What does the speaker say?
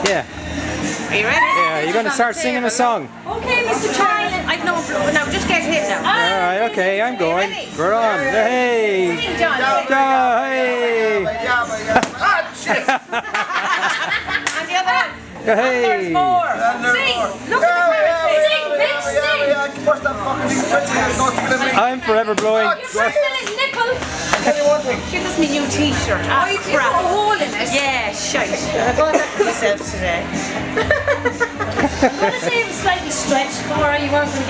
Yeah. Are you ready? Yeah, you're going to start singing a song. Okay, Mr. Charlie. I've no blue. Now just get hit now. Alright, okay, I'm going. We're on. Hey! Sing, John. Sing. Hey! Ah, shit! And the other one. Hey! There's more. Sing. Look at the camera. Sing, bitch, sing. What's that fucking thing? I'm forever blowing. You're pressing his nipple. Give us my new t-shirt. Ah, Oh, you put a hole in it. yeah, shite. I bought that for myself today. I'm going to say it was slightly stretched, Cora. You weren't going to get